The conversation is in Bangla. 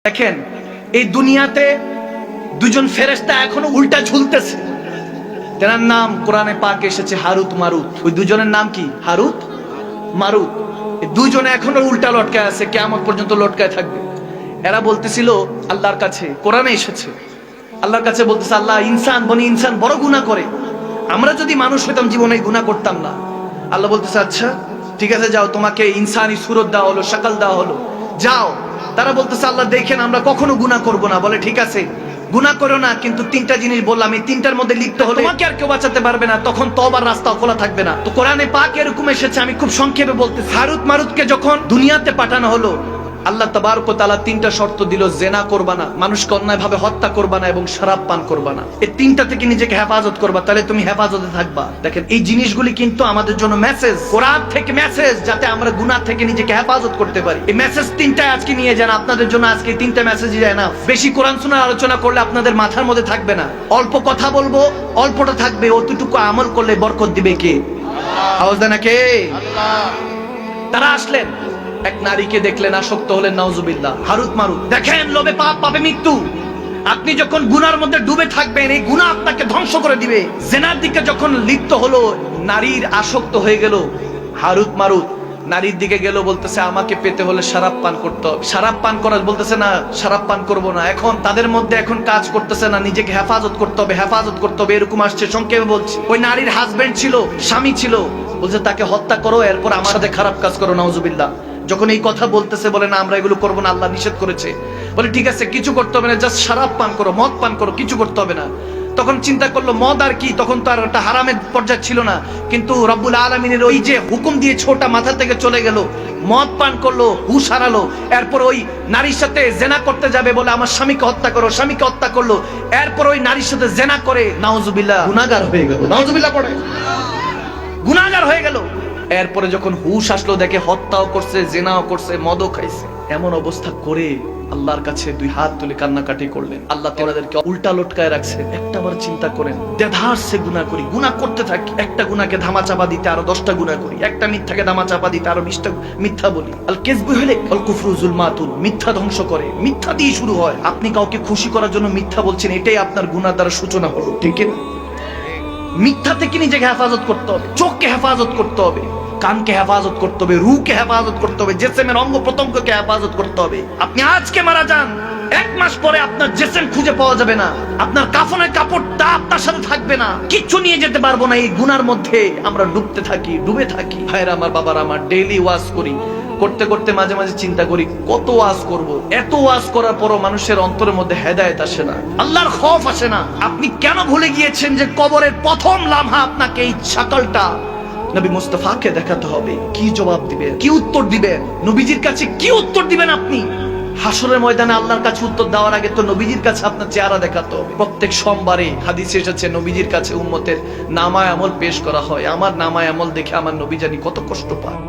দেখেন এই দুনিয়াতে দুজন ফেরেশতা এখনো উল্টা ঝুলতেছে। তার নাম কোরআনে পাকে এসেছে হারুত মারুত। ওই দুজনের নাম কি? হারুত মারুত। এই দুজনে এখনো উল্টা লটকায় আছে, কিয়ামত পর্যন্ত লটকায় থাকবে। এরা বলতেছিল আল্লাহর কাছে, কোরআনে এসেছে, আল্লাহর কাছে বলতেছে, আল্লাহ বনি ইনসান বড় গুনাহ করে, আমরা যদি মানুষ হইতাম জীবনে গুনাহ করতাম না। আল্লাহ বলতেছে আচ্ছা ঠিক আছে, যাও, তোমাকে ইনসানি সুরত দেওয়া হলো, শাকল দেওয়া হলো, যাও। তারা বলতেছে আল্লাহ দেখেন আমরা কখনো গুনাহ করব না। বলে ঠিক আছে গুনাহ করো না, কিন্তু তিনটা জিনিস বললাম, এই তিনটার মধ্যে লিপ্ত হলে তোমাকে আর কেউ বাঁচাতে পারবে না, তখন তওবার রাস্তা খোলা থাকবে না। তো কোরআনে পাক এরকম এসেছে, আমি খুব সংক্ষেপে বলতেছি। হারুত মারুতকে যখন দুনিয়াতে পাঠানো হলো, আল্লাহ তাবারক ওয়া তাআলা তিনটা শর্ত দিল, জেনা করবা না, মানুষকে অন্যায়ভাবে হত্যা করবা না, এবং শরাব পান করবা না। এই তিনটা থেকে নিজেকে হেফাজত করবা, তাহলে তুমি হেফাজতে থাকবা। দেখেন এই জিনিসগুলি কিন্তু আমাদের জন্য মেসেজ, কোরআন থেকে মেসেজ, যাতে আমরা গুনাহ থেকে নিজেকে হেফাজত করতে পারি। এই মেসেজ তিনটা আজকে নিয়ে যান আপনাদের জন্য। আজকে তিনটা মেসেজই যায় না। বেশি কোরআন শোনার আলোচনা করলে আপনাদের মাথার মধ্যে থাকবে না। অল্প কথা বলবো, অল্পটা থাকবে, অতটুকু আমল করলে বরকত দিবে কে? আওয়াজ দেন না কে? আল্লাহ। তারা আসলেন, এক নারীকে দেখলেন, আসক্ত হলেন, নাউজুবিল্লাহ। হারুত মারুত দেখেন, লোভে পাপ, পাপে মৃত্যু। আপনি যখন গুনার মধ্যে ডুবে থাকবেন, এই গুনাহ আপনাকে ধ্বংস করে দিবে। জেনার দিকে যখন লিপ্ত হলো, নারীর আসক্ত হয়ে গেল, হারুত মারুত নারীর দিকে গেল, বলতেছে আমাকে পেতে হলে শরাব পান করতে হবে। শরাব পান করার বলতেছে না, শরাব পান করব না। এখন তাদের মধ্যে এখন কাজ করতেছে না, নিজেকে হেফাজত করতে হবে, হেফাজত করতে হবে, এরকম আসছে। সংক্ষেপে বলছি, ওই নারীর হাজবেন্ড ছিল, স্বামী ছিল, বলছে তাকে হত্যা করো, এরপর আমার সাথে খারাপ কাজ করো, নাউজুবিল্লাহ। যখন এই কথা বলতেছে, বলে না আমরা এগুলো করবো না, আল্লাহ নিষেধ করেছে। বলে ঠিক আছে কিছু করতে হবে না, জাস্ট শরাব পান করো, মদ পান করো, কিছু করতে হবে না। তখন চিন্তা করলো মদ আর কি, তখন তো আর একটা হারামের পর্যায়ে ছিল না, কিন্তু রব্বুল আলামিনের ওই যে হুকুম দিয়ে ছোটা মাথা থেকে চলে গেল, মদ পান করলো, হুশ হারালো। এরপর ওই নারীর সাথে জেনা করতে যাবে, বলে আমার স্বামীকে হত্যা করো, স্বামীকে হত্যা করলো। এরপর ওই নারীর সাথে জেনা করে, নাউজুবিল্লাহ, গুনাহগার হয়ে গেল। নাউজুবিল্লাহ পড়ে, গুনাহগার হয়ে গেল। এরপরে যখন হুশ আসলো, দেখে হত্যাও করছে, জেনাও করছে, মদও খাইছে। এমন অবস্থা করে আল্লাহর কাছে দুই হাত তুলে কান্নাকাটি করলেন। আল্লাহ তাদেরকে উল্টা লটকায় রাখছে। একটা বার চিন্তা করেন, দেধারসে গুনাহ করি, গুনাহ করতে থাকি, একটা গুনাহকে ধামা চাপা দিতে আরো 10টা গুনাহ করি, একটা মিথ্যাকে ধামা চাপা দিতে আরো 20টা মিথ্যা বলি। আল কিযবু হিলাক আল কুফরু যুলমাতুন, মিথ্যা ধ্বংস করে, মিথ্যা দিয়ে শুরু হয়। আপনি কাউকে খুশি করার জন্য মিথ্যা বলছেন, এটাই আপনার গুনাহ দ্বারা সূচনা হলো, ঠিক না? মিথ্যা থেকে নিজেকে হেফাজত করতে হবে, চোখকে হেফাজত করতে হবে, কানকে হেফাজত করতে হবে, রুহকে হেফাজত করতে হবে, জিসমের অঙ্গ প্রত্যঙ্গকে হেফাজত করতে হবে। আপনি আজকে মারা যান, 1 মাস পরে আপনার জিসম খুঁজে পাওয়া যাবে না, আপনার কাফনের কাপড়টা আপনার সাথে থাকবে না, কিচ্ছু নিয়ে যেতে পারবো না। এই গুনার মধ্যে আমরা ডুবতে থাকি, ডুবে থাকি। ভাইরা আমার, বাবার আমার, ডেইলি ওয়াজ করি, করতে করতে মাঝে মাঝে চিন্তা করি কত ওয়াজ করব। এত ওয়াজ করার পরও মানুষের অন্তরের মধ্যে হেদায়েত আসে না, আল্লাহর খৌফ আসে না। আপনি কেন ভুলে গিয়েছেন যে কবরের প্রথম লামহা আপনাকে এই শাকলটা নবী মুস্তাফাকে দেখাতে হবে? কি জবাব দিবেন, কি উত্তর দিবেন? নবীজির কাছে কি উত্তর দিবেন আপনি? হাসরের ময়দানে আল্লাহর কাছে উত্তর দেওয়ার আগে তো নবীজির কাছে আপনার চেহারা দেখাতে হবে। প্রত্যেক সোমবারে হাদিসে এসেছে নবীজির কাছে উম্মতের নামায়ে আমল পেশ করা হয়। আমার নামায়ে আমল দেখে আমার নবী জানি কত কষ্ট পায়।